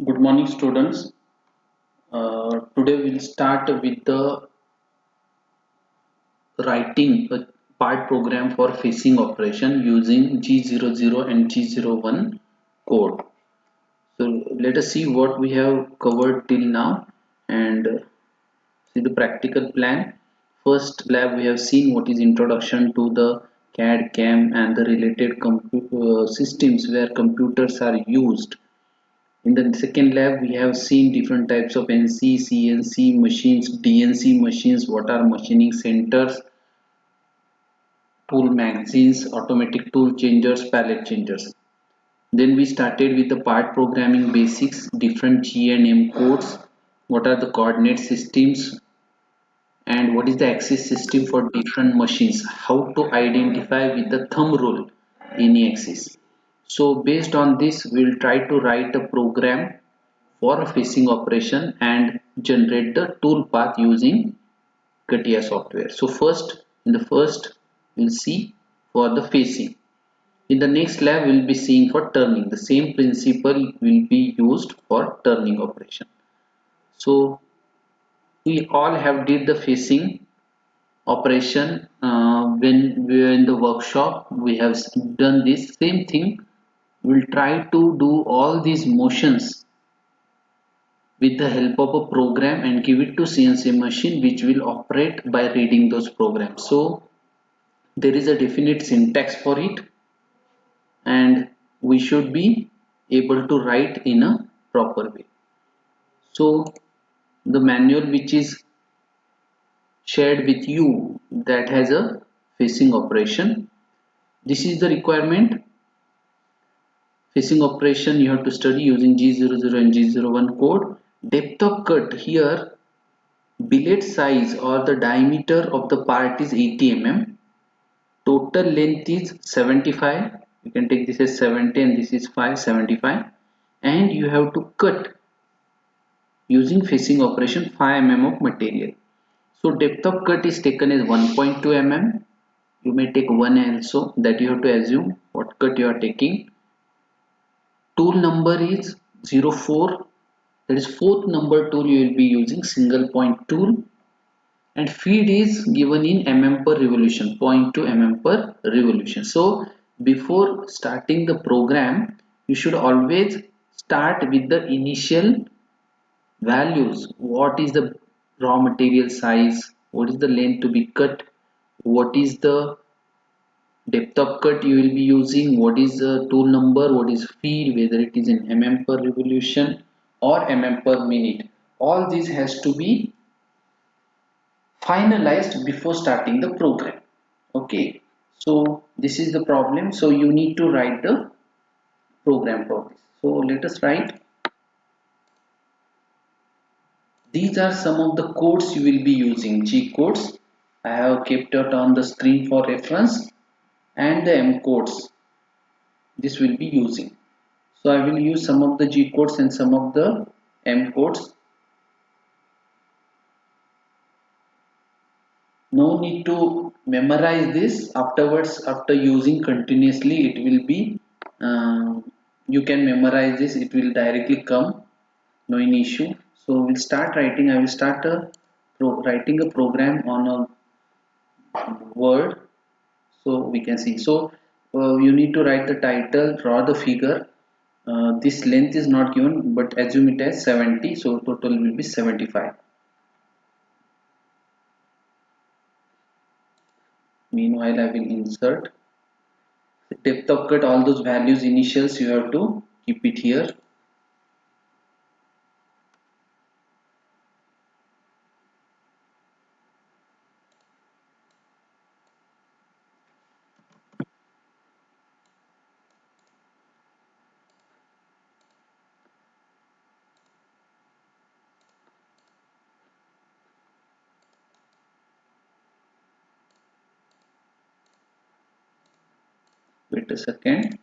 Good morning, students. Today we'll start with the writing a part program for phasing operation using G00 and G01 code. So let us see what we have covered till now and see the practical plan. First lab we have seen what is introduction to the CAD CAM and the related systems where computers are used. In the second lab, we have seen different types of NC, CNC machines, DNC machines, what are machining centers, tool magazines, automatic tool changers, pallet changers. Then we started with the part programming basics, different G and M codes, what are the coordinate systems, and what is the axis system for different machines, how to identify with the thumb rule any axis. So based on this, we'll try to write a program for a phasing operation and generate the tool path using CATIA software. So in the first we'll see for the phasing. In the next lab we'll be seeing for turning. The same principle will be used for turning operation. So we all have did the phasing operation when we were in the workshop. We have done this same thing. We'll try to do all these motions with the help of a program and give it to CNC machine which will operate by reading those programs. So there is a definite syntax for it and we should be able to write in a proper way. So the manual which is shared with you that has a phasing operation. This is the requirement. Phasing operation you have to study using G00 and G01 code. Depth of cut here, billet size or the diameter of the part is 80 mm. Total length is 75. You can take this as 70 and this is 575. And you have to cut using phasing operation 5 mm of material. So depth of cut is taken as 1.2 mm. You may take 1 also, that you have to assume what cut you are taking. Tool number is 04. That is fourth number tool you will be using, single point tool. And feed is given in mm per revolution, 0.2 mm per revolution. So before starting the program you should always start with the initial values. What is the raw material size, what is the length to be cut, what is the depth of cut you will be using, what is the tool number, what is feed, whether it is in mm per revolution or mm per minute. All this has to be finalized before starting the program. Okay, so this is the problem. So you need to write the program for this. So let us write. These are some of the codes you will be using. G codes I have kept it on the screen for reference, and the M codes this will be using. So I will use some of the G codes and some of the M codes. No need to memorize this. Afterwards, after using continuously, it will be you can memorize this, it will directly come, no any issue. So we'll start writing. I will start writing a program on a word, so we can see. So you need to write the title, draw the figure. This length is not given, but assume it as 70, so total will be 75. Meanwhile, I will insert depth of cut, all those values initials you have to keep it here. Wait a second.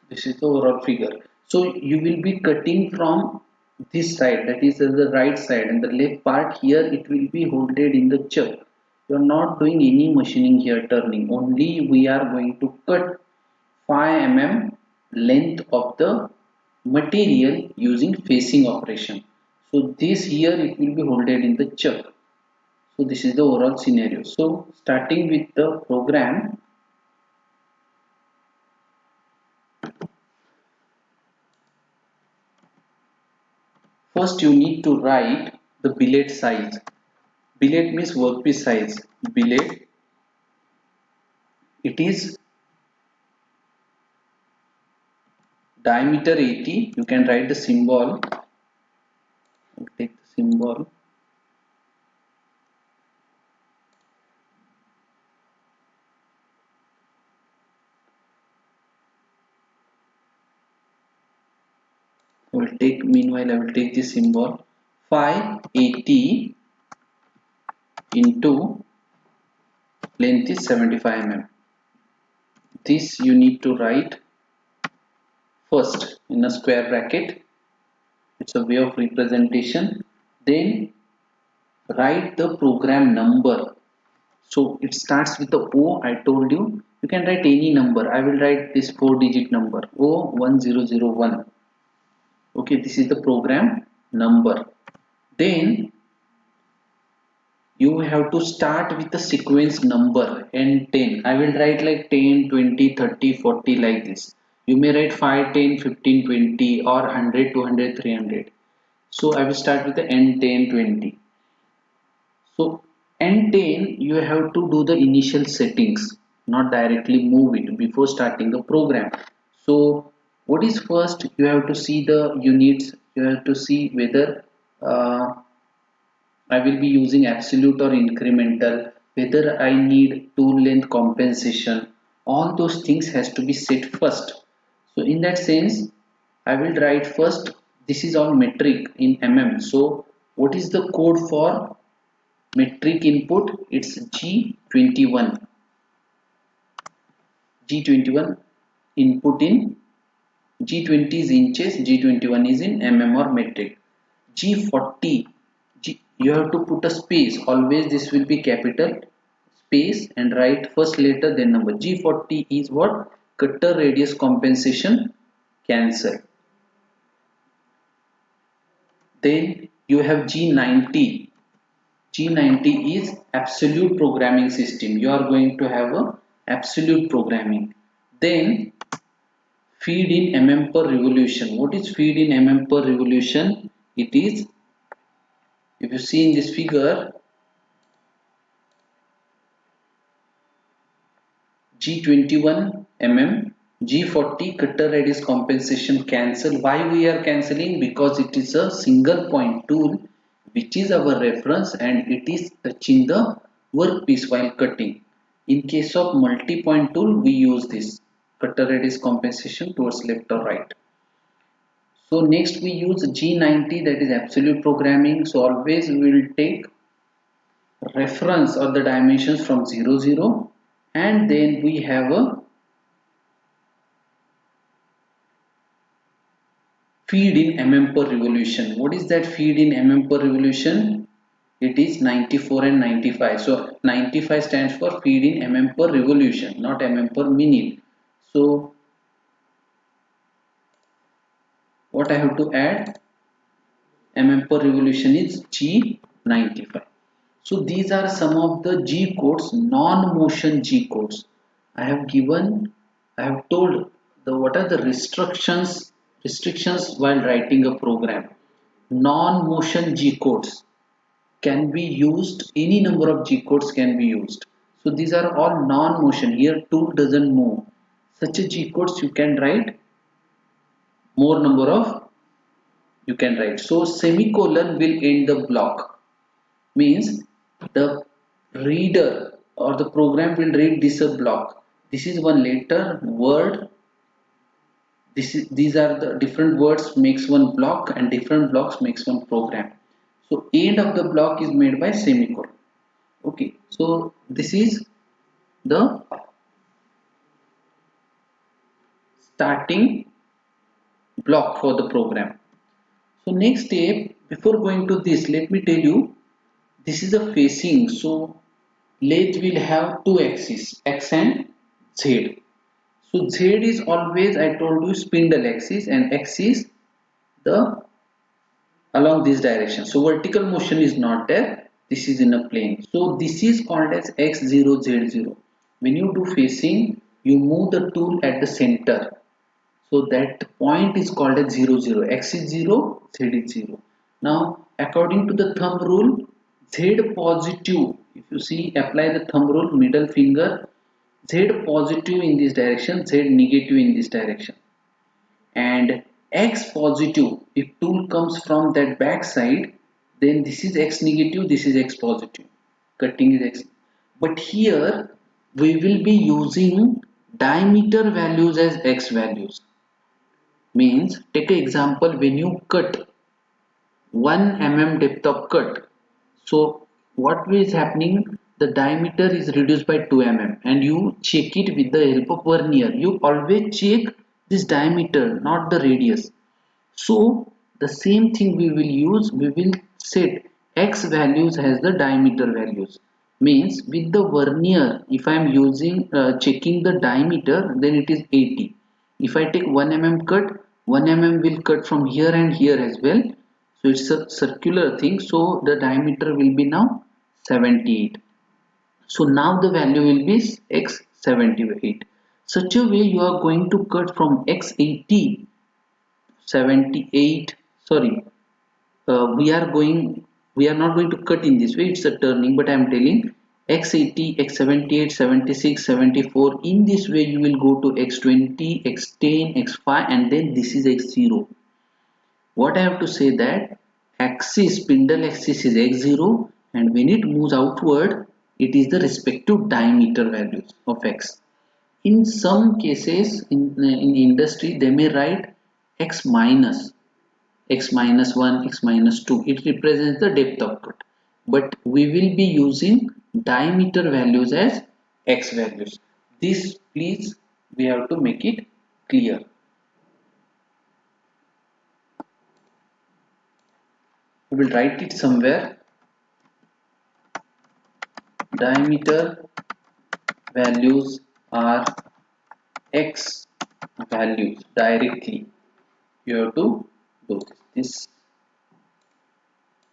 This is the overall figure. So you will be cutting from this side, that is the right side, and the left part here it will be holded in the chuck. You are not doing any machining here, turning, only we are going to cut 5 mm length of the material using facing operation. So this here it will be holded in the chuck. So this is the overall scenario. So starting with the program, first you need to write the billet size. Billet means workpiece size. Billet, it is diameter 80. You can write the symbol. Take the symbol. Meanwhile I will take the symbol. 580 into length is 75 mm. This you need to write first in a square bracket. It's a way of representation. Then write the program number. So it starts with the O. I told you you can write any number. I will write this 4-digit number O1001. Okay, this is the program number. Then you have to start with the sequence number and 10. I will write like 10, 20, 30, 40 like this. You may write 5, 10, 15, 20 or 100, 200, 300. So I will start with the N, 10, 20. So N10 you have to do the initial settings, not directly move it before starting the program. So what is first, you have to see the units, you have to see whether I will be using absolute or incremental, whether I need tool length compensation, all those things has to be set first. So in that sense, I will write first, this is all metric in mm. So what is the code for metric input? It's G21. G21 input in G20 is inches, G21 is in mm or metric. G40, you have to put a space. Always this will be capital space and write first letter then number. G40 is what? Cutter radius compensation cancel. Then you have G90. G90 is absolute programming system. You are going to have a absolute programming. Then feed in mm per revolution. What is feed in mm per revolution? It is, if you see in this figure, G21 mm, G40 cutter radius compensation cancel. Why we are cancelling? Because it is a single point tool which is our reference and it is touching the workpiece while cutting. In case of multi-point tool, we use this cutter radius compensation towards left or right. So next we use G90, that is absolute programming. So always we will take reference or the dimensions from 0, 0 and then we have a feed in mm per revolution. What is that feed in mm per revolution? It is 94 and 95. So 95 stands for feed in mm per revolution, not mm per minute. So what I have to add? Mm per revolution is G95. So these are some of the G codes, non-motion G codes. I have given, I have told the what are the restrictions while writing a program. Non-motion G codes can be used, any number of G codes can be used. So these are all non-motion. Here tool doesn't move. Such a G codes you can write more number of, you can write. So semicolon will end the block. Means the reader or the program will read this a block. This is one letter, word. These are the different words makes one block and different blocks makes one program. So end of the block is made by semicolon. Okay, so this is the starting block for the program. So next step, before going to this, let me tell you, this is a facing. So lathe will have two axes, X and Z. So Z is always, I told you, spindle axis, and X is the along this direction. So vertical motion is not there. This is in a plane. So this is called as X0, Z0. When you do facing, you move the tool at the center. So that point is called as 0, 0. X is 0, Z is 0. Now, according to the thumb rule, Z positive, if you see, apply the thumb rule, middle finger, Z positive in this direction, Z negative in this direction. And X positive, if tool comes from that back side, then this is X negative, this is X positive. Cutting is X. But here, we will be using diameter values as X values. Means, take an example, when you cut 1 mm depth of cut, so what is happening, the diameter is reduced by 2 mm, and you check it with the help of vernier. You always check this diameter, not the radius. So the same thing we will use, we will set X values as the diameter values. Means with the vernier, if I am using checking the diameter, then it is 80. If I take 1 mm cut, 1 mm will cut from here and here as well. So it's a circular thing. So the diameter will be now 78. So now the value will be X78. Such a way you are going to cut from X80 78, sorry, we are not going to cut in this way, it's a turning, but I am telling x80, x78, 76, 74. In this way you will go to x20, x10, x5, and then this is x0. What I have to say, that axis, spindle axis is x0, and when it moves outward, it is the respective diameter values of x. In some cases, in industry, they may write x minus, x minus 1, x minus 2. It represents the depth of cut. But we will be using diameter values as x values. This, please, we have to make it clear. We will write it somewhere. Diameter values are x values directly. You have to do this.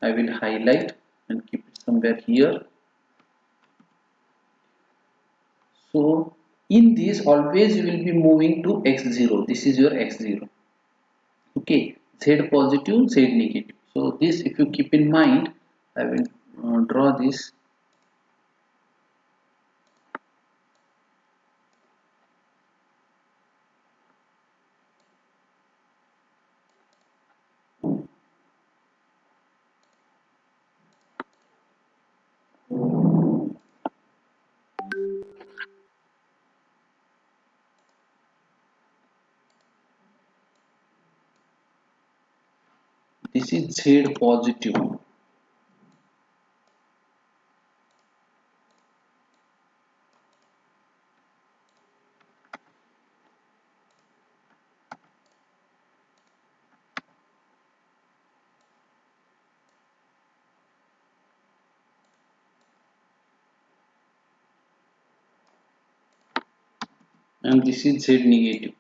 I will highlight and keep it somewhere here. So in this, always you will be moving to x0. This is your x0. Okay, z positive, z negative. So this, if you keep in mind, I will draw this. This is z positive. And this is z negative.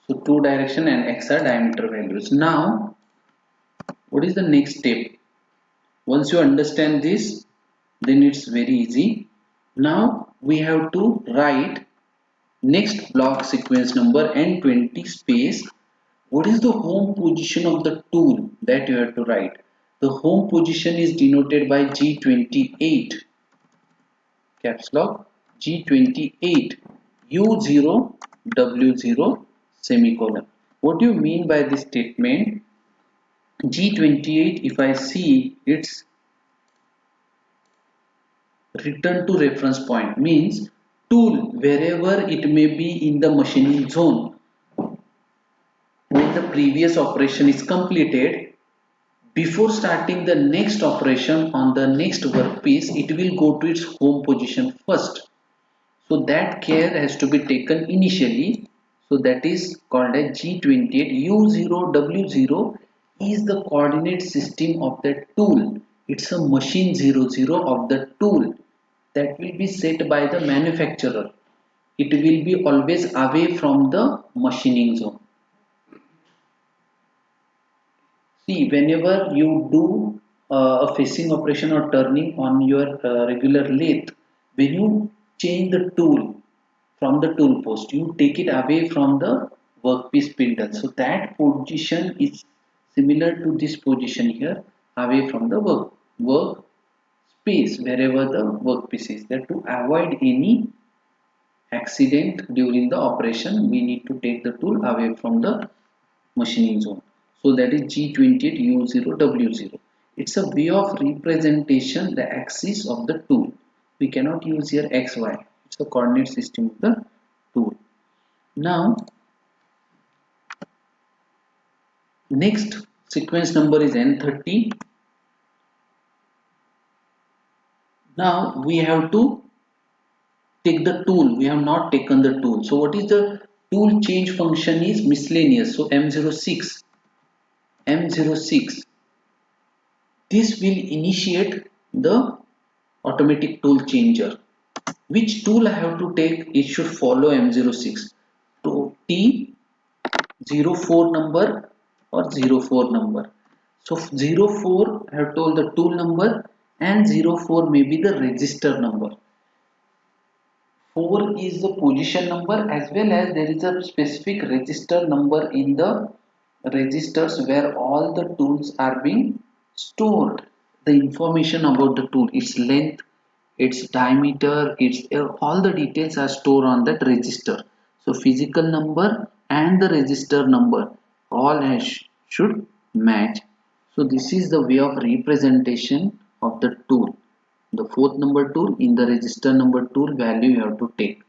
So two direction and x are diameter values. Now, what is the next step? Once you understand this, then it's very easy. Now we have to write next block sequence number N20 space. What is the home position of the tool that you have to write? The home position is denoted by G28, caps lock, G28, U0, W0, semicolon. What do you mean by this statement? G28, if I see, it's return to reference point, means tool wherever it may be in the machining zone. When the previous operation is completed, Before starting the next operation on the next workpiece, it will go to its home position first. So that care has to be taken initially. So that is called as G28. U0W0 is the coordinate system of that tool. It's a machine 00 of the tool that will be set by the manufacturer. It will be always away from the machining zone. See, whenever you do a facing operation or turning on your regular lathe, when you change the tool from the tool post, you take it away from the workpiece spindle. So that position is similar to this position here, away from the work space wherever the workpiece is. That to avoid any accident during the operation, we need to take the tool away from the machining zone. So that is G28U0W0. It's a way of representation the axis of the tool. We cannot use here XY. It's the coordinate system of the tool. Now next sequence number is N30. Now we have to take the tool. We have not taken the tool. So what is the tool change function is miscellaneous. So M06. This will initiate the automatic tool changer. Which tool I have to take? It should follow M06. So T04 number or 04 number. So 04 I have told the tool number and 04 may be the register number. 4 is the position number as well as there is a specific register number in the registers where all the tools are being stored. The information about the tool, its length, its diameter, its all the details are stored on that register. So physical number and the register number all should match. So this is the way of representation of the tool. The fourth number tool in the register number tool value you have to take.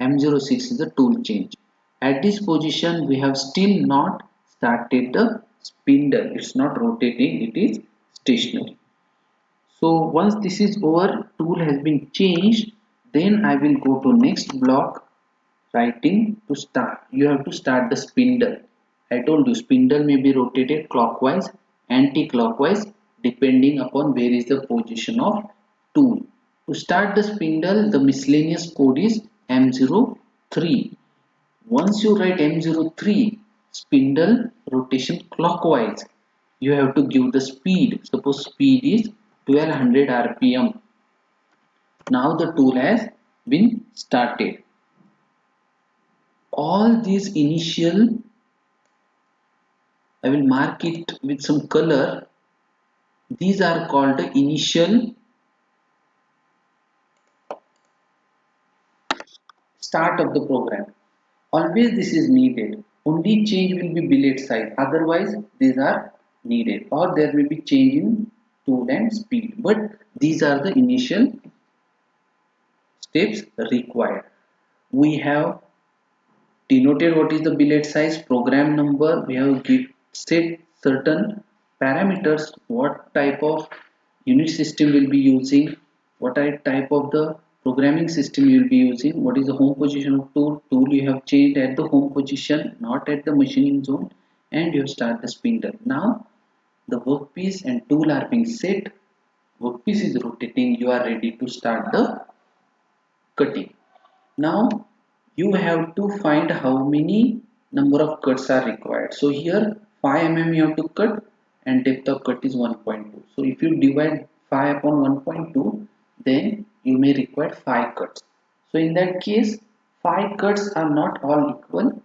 M06 is the tool change. At this position we have still not started the spindle. It's not rotating, it is stationary. So once this is over, tool has been changed, then I will go to next block, writing to start. You have to start the spindle. I told you spindle may be rotated clockwise, anti-clockwise depending upon where is the position of tool. To start the spindle, the miscellaneous code is M03. Once you write M03, spindle rotation clockwise, you have to give the speed. Suppose speed is 1200 rpm. Now the tool has been started. All these initial, I will mark it with some color. These are called the initial start of the program. Always this is needed. Only change will be billet size. Otherwise, these are needed. Or there will be change in tool and speed. But these are the initial steps required. We have denoted what is the billet size, program number. We have set certain parameters. What type of unit system will be using, what type of the programming system you will be using, what is the home position of tool you have changed at the home position, not at the machining zone, and you start the spindle. Now the workpiece and tool are being set, workpiece is rotating, you are ready to start the cutting. Now you have to find how many number of cuts are required. So here 5 mm you have to cut and depth of cut is 1.2. So if you divide 5 upon 1.2, then you may require 5 cuts. So in that case 5 cuts are not all equal.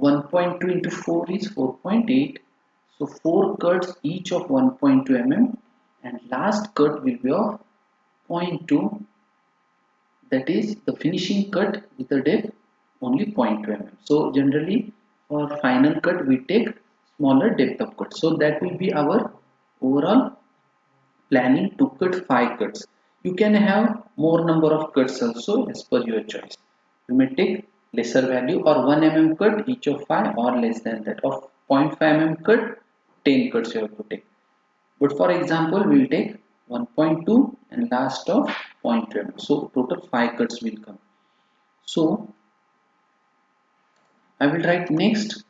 1.2 into 4 is 4.8. So 4 cuts each of 1.2 mm and last cut will be of 0.2, that is the finishing cut with the depth only 0.2 mm. So generally for final cut we take smaller depth of cut. So that will be our overall planning to cut 5 cuts. You can have more number of cuts also as per your choice. You may take lesser value or 1 mm cut each of 5 or less than that. Of 0.5 mm cut 10 cuts you have to take. But for example, we will take 1.2 and last of 0.12. So total 5 cuts will come. So I will write next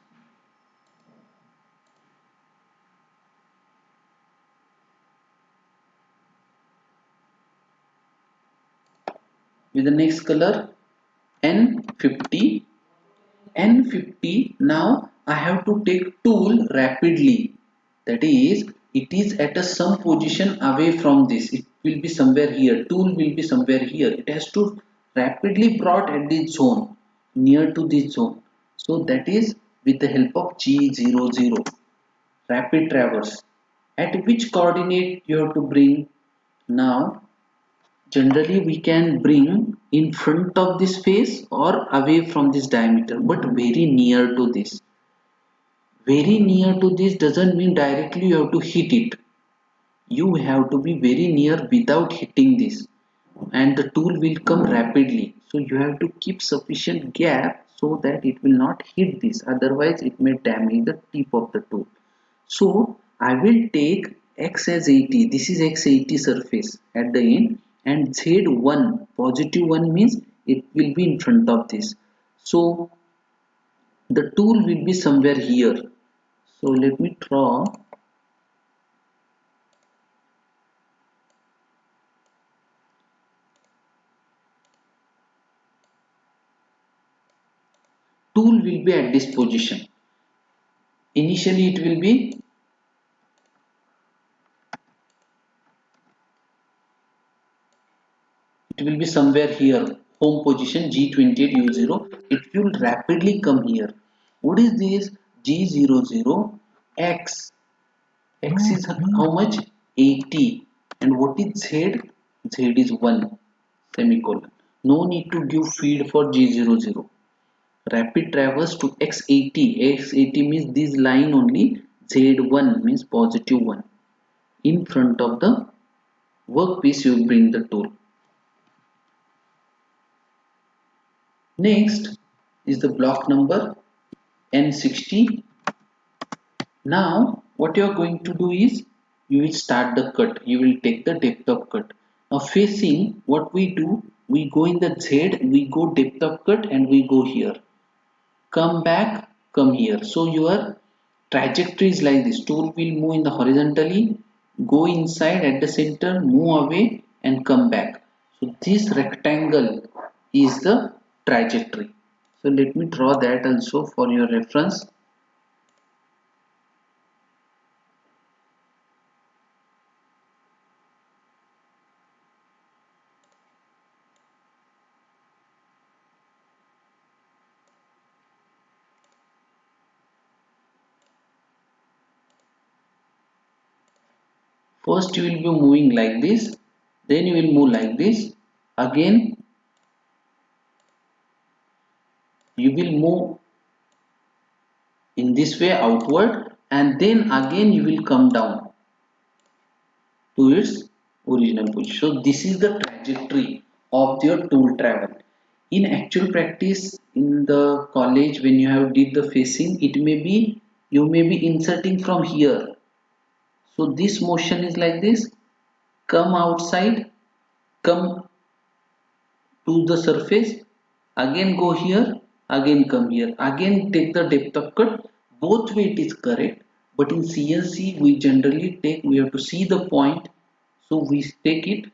with the next color N50. N50. Now I have to take tool rapidly. That is, it is at a some position away from this. It will be somewhere here. Tool will be somewhere here. It has to rapidly brought at this zone, near to this zone. So that is with the help of G00, rapid traverse. At which coordinate you have to bring? Now generally we can bring in front of this face or away from this diameter, but very near to this. Very near to this doesn't mean directly you have to hit it. You have to be very near without hitting this, and the tool will come rapidly. So you have to keep sufficient gap so that it will not hit this, otherwise it may damage the tip of the tool. So I will take x as 80. This is x80 surface at the end, and z1 positive 1 means it will be in front of this. So the tool will be somewhere here. So let me draw. Tool will be at this position. Initially it will be somewhere here, home position G28U0. It will rapidly come here. What is this? G00 X. X is how much? 80. And what is Z? Z is 1 semicolon. No need to give feed for G00. Rapid traverse to X80. X80 means this line only. Z1 means positive 1. In front of the workpiece you bring the tool. Next is the block number N60. Now what you are going to do is you will start the cut. You will take the depth of cut. Now facing, what we do, we go in the Z, we go depth of cut and we go here. Come back, come here. So your trajectory is like this. Tool will move in the horizontally, go inside at the center, move away and come back. So this rectangle is the trajectory. So let me draw that also for your reference. First you will be moving like this, then you will move like this, again you will move in this way outward, and then again you will come down to its original position. So this is the trajectory of your tool travel. In actual practice in the college, when you have did the facing, it may be you may be inserting from here. So this motion is like this, come outside, come to the surface, again go here, again come here, again take the depth of cut. Both way it is correct, but in CNC we generally take, we have to see the point, so we take it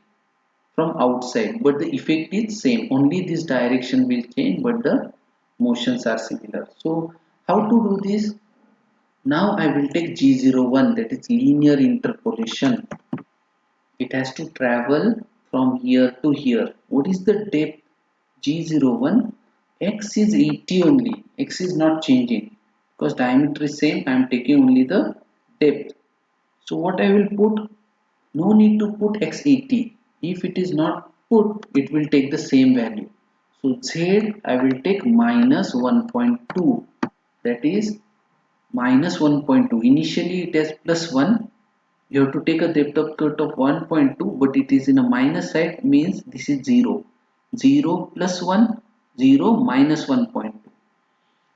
from outside, but the effect is same, only this direction will change but the motions are similar. So how to do this? Now I will take G01, that is linear interpolation. It has to travel from here to here. What is the depth? G01. X is 80 only. X is not changing because diameter is same. I am taking only the depth. So what I will put? No need to put X80. If it is not put, it will take the same value. So Z I will take minus 1.2. That is minus 1.2. Initially it has plus 1. You have to take a depth of cut of 1.2, but it is in a minus side, means this is 0. 0 plus 1, 0 minus 1.2.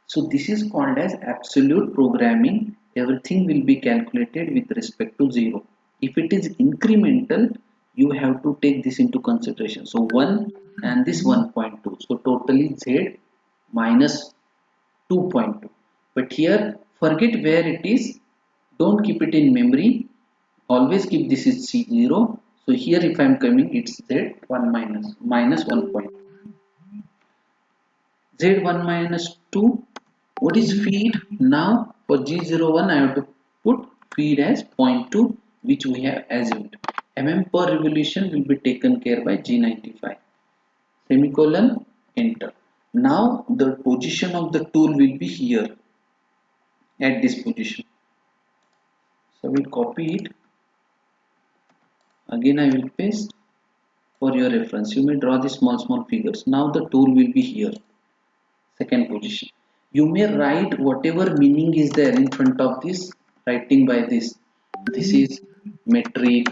So this is called as absolute programming. Everything will be calculated with respect to 0. If it is incremental, you have to take this into consideration. So 1 and this 1.2. So totally Z minus 2.2. But here forget where it is. Don't keep it in memory. Always keep this is C0. So here if I am coming, it's Z1 minus 1.2. Z1 minus 2. What is feed? Now for G01 I have to put feed as 0.2, which we have assumed. Per revolution will be taken care by G95. Semicolon, enter. Now the position of the tool will be here at this position. So we copy it. Again I will paste for your reference. You may draw the small figures. Now the tool will be here, second position. You may write whatever meaning is there in front of this, writing by this. This is metric,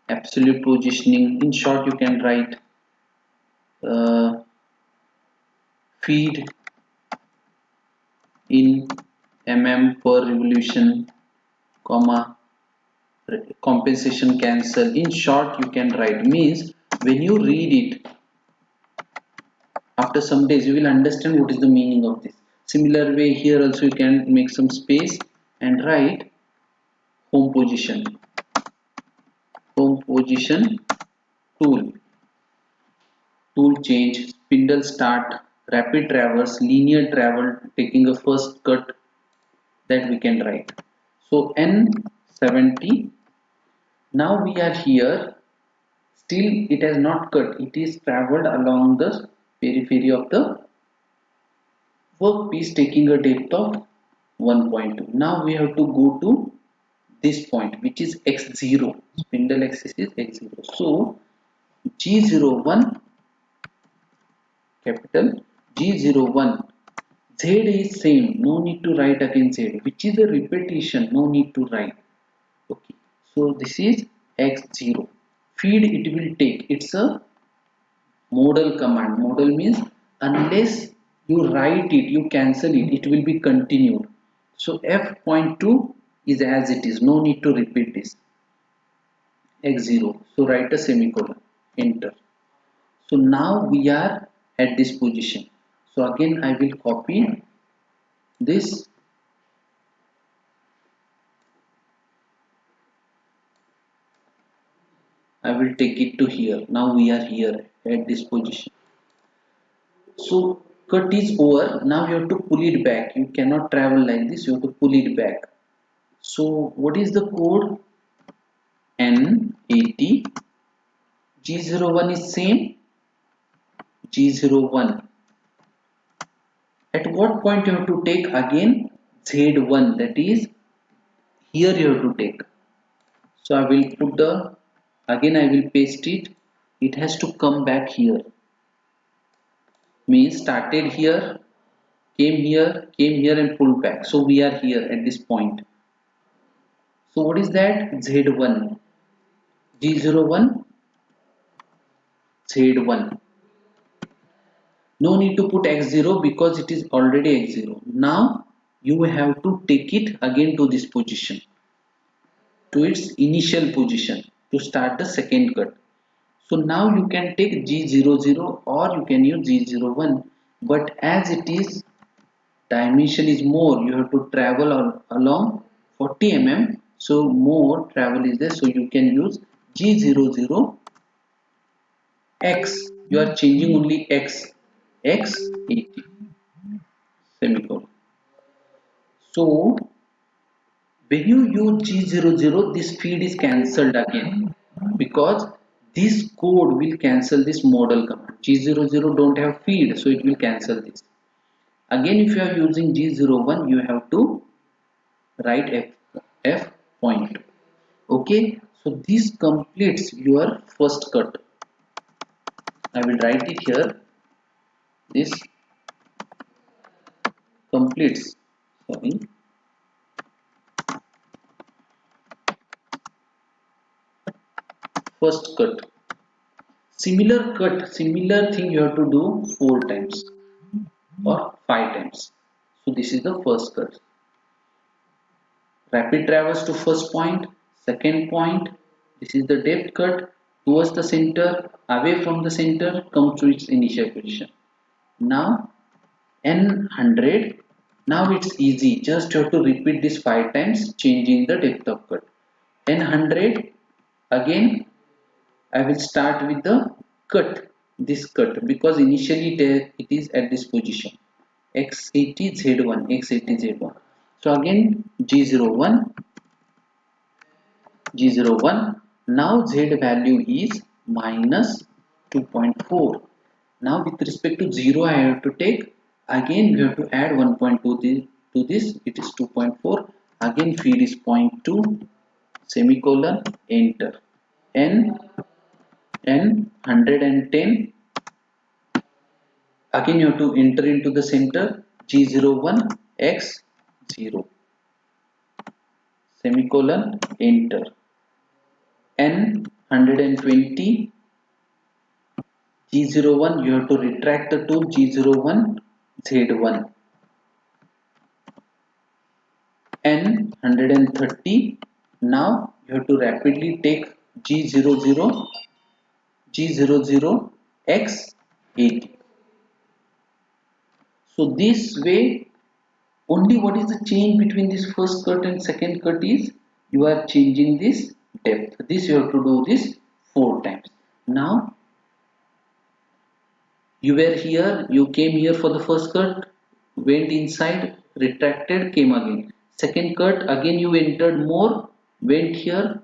absolute positioning. In short, you can write uh, feed in per revolution, comma, compensation cancel. In short, you can write, means when you read it after some days, you will understand what is the meaning of this. Similar way, here also you can make some space and write home position tool, change, spindle start, rapid traverse, linear travel, taking a first cut, that we can write. So N70. Now we are here. Still it has not cut. It is traveled along the periphery of the workpiece, taking a depth of 1.2. Now we have to go to this point, which is x0. Spindle axis is x0. So G01, capital G01, Z is same, no need to write again Z, which is a repetition, no need to write. Okay, so this is x0. Feed it will take, it's a modal command. Modal means unless you write it, you cancel it, it will be continued. So f.2 is as it is, no need to repeat this. X0. So write a semicolon, enter. So now we are at this position. So again I will copy this. I will take it to here. Now we are here at this position. So cut is over. Now you have to pull it back. You cannot travel like this. You have to pull it back. So what is the code? N80. G01 is same. G01. At what point you have to take again? Z1. That is here you have to take. So I will put the, again I will paste it. It has to come back here. Means started here, came here and pulled back. So we are here at this point. So what is that? Z1, G01, Z1. No need to put X0 because it is already X0. Now you have to take it again to this position, to its initial position, to start the second cut. So now you can take G00 or you can use G01, but as it is dimension is more, you have to travel along 40 mm, so more travel is there, so you can use G00 X. You are changing only X, X80, semicolon. So when you use G00, this feed is cancelled again because this code will cancel this modal command. G00 don't have feed, so it will cancel this. Again, if you are using G01, you have to write F point. Okay, so this completes your first cut. I will write it here. This completes, sorry, first cut. Similar cut, similar thing you have to do 4 times or 5 times. So this is the first cut. Rapid traverse to first point, second point, this is the depth cut towards the center, away from the center, come to its initial position. Now N100, now it's easy, just you have to repeat this 5 times, changing the depth of cut. N100, again I will start with the cut, this cut, because initially it is at this position, X80 Z1, X80 Z1. So again G01, G01, now Z value is minus 2.4. Now with respect to 0 I have to take, again we have to add 1.2 to this, it is 2.4, again feed is 0.2, semicolon, enter. N 110, again you have to enter into the center, G01 X0, semicolon, enter. N 120, G01, you have to retract the tool, G01 Z1. N 130, now you have to rapidly take G00, G00 X80. So this way, only what is the change between this first cut and second cut is you are changing this depth. This you have to do this 4 times. Now you were here, you came here for the first cut, went inside, retracted, came again. Second cut, again you entered more, went here,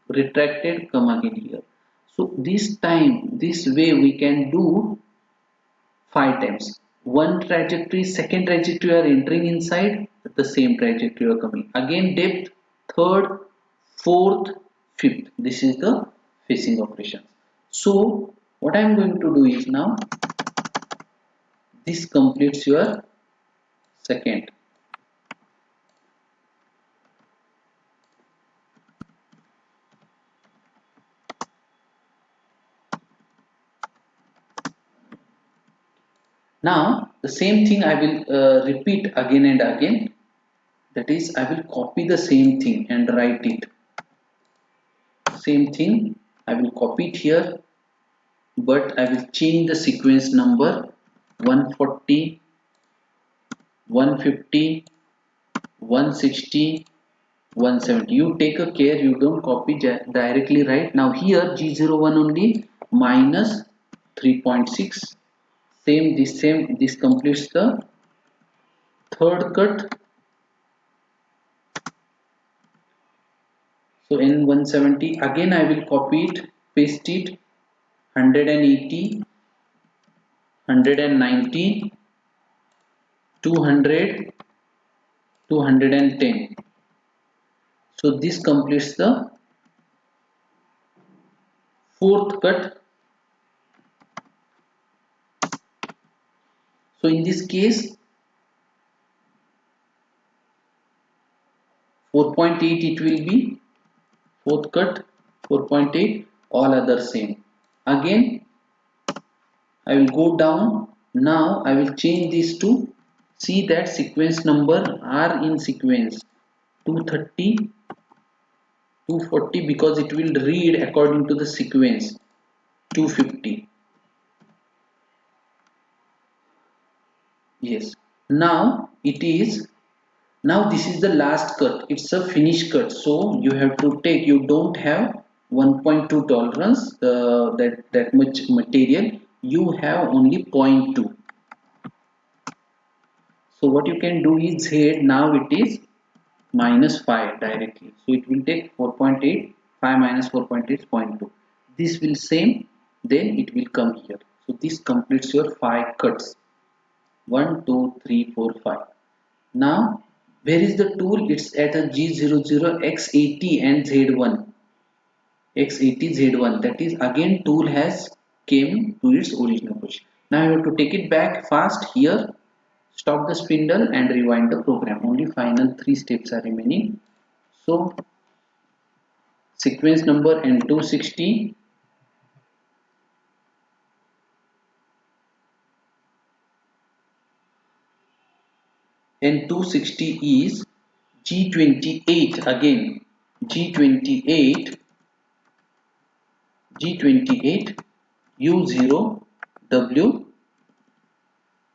retracted, come again here. So this time, this way we can do 5 times. One trajectory, second trajectory you are entering inside, the same trajectory you are coming. Again depth, third, fourth, fifth. This is the facing operations. So what I am going to do is now, this completes your second. Now the same thing I will repeat again and again. That is, I will copy the same thing and write it. Same thing, I will copy it here, but I will change the sequence number 140, 150, 160, 170. You take a care, you don't copy directly, right? Now here G01 only minus 3.6. Same, this completes the third cut. So in 170, again I will copy it, paste it, 180, 190, 200, 210. So this completes the fourth cut. So in this case 4.8 it will be fourth cut, 4.8, all other same. Again I will go down. Now I will change these to, see that sequence number are in sequence 230, 240, because it will read according to the sequence 250. Yes, now it is, now this is the last cut, it's a finish cut, so you have to take, you don't have 1.2 tolerance, that much material, you have only 0.2. So what you can do is here, now it is minus 5 directly, so it will take 4.8, 5 minus 4.8 is 0.2, this will same, then it will come here. So this completes your 5 cuts, 1 2 3 4 5. Now where is the tool? It's at a G00 X80 and Z1, X80 Z1, that is again tool has came to its original position. Now you have to take it back fast here, stop the spindle and rewind the program. Only final 3 steps are remaining. So sequence number N260, and 260 is G28 again. G28 G28 U0 W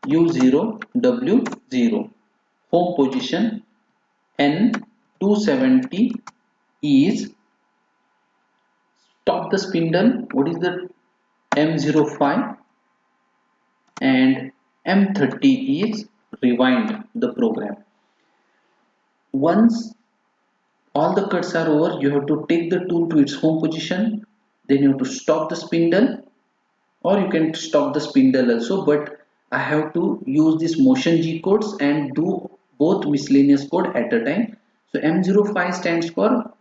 U0 W0. Home position N 270 is stop the spindle. What is the M05? And M30 is rewind the program. Once all the cuts are over, you have to take the tool to its home position, then you have to stop the spindle, or you can stop the spindle also, but I have to use this motion G codes and do both miscellaneous code at a time. So M05 stands for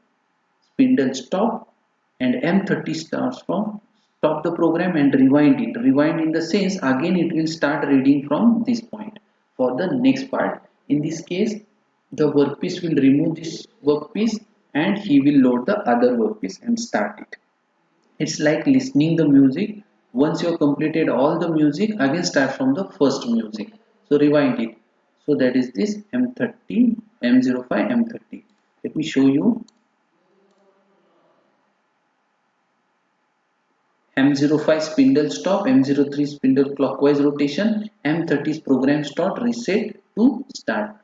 spindle stop and M30 stands for stop the program and rewind it. Rewind in the sense again it will start reading from this point for the next part. In this case the workpiece will remove this workpiece and he will load the other workpiece and start it. It's like listening the music. Once you have completed all the music, again start from the first music. So rewind it. So that is this M30, M05, M30. Let me show you. M05 spindle stop, M03 spindle clockwise rotation, M30 is program start, reset to start.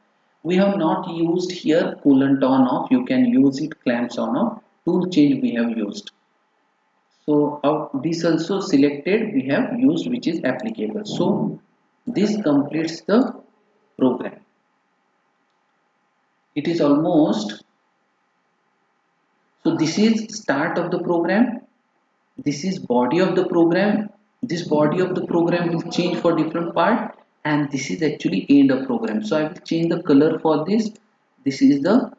We have not used here coolant on off. You can use it clamps on off. Tool change we have used. So this also selected we have used which is applicable. So this completes the program. It is almost, so this is start of the program, this is body of the program, this body of the program will change for different part, and this is actually end of program. So I will change the color for this. This is the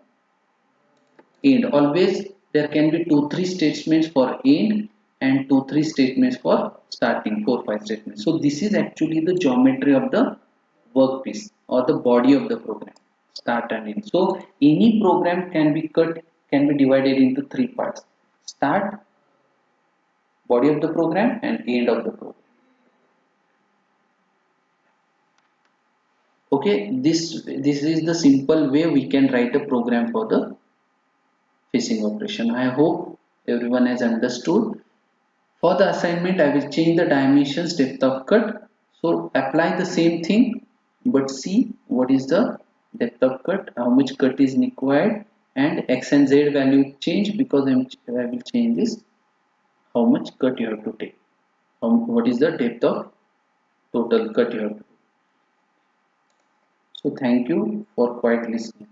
end. Always there can be 2-3 statements for end and 2-3 statements for starting, 4-5 statements. So this is actually the geometry of the workpiece or the body of the program, start and end. So any program can be cut, can be divided into 3 parts: start, body of the program, and end of the program. Okay, this is the simple way we can write a program for the fishing operation. I hope everyone has understood. For the assignment, I will change the dimensions, depth of cut. So apply the same thing, but see what is the depth of cut, how much cut is required, and x and z value change because I will change this. How much cut you have to take? What is the depth of total cut you have to take? So thank you for quiet listening.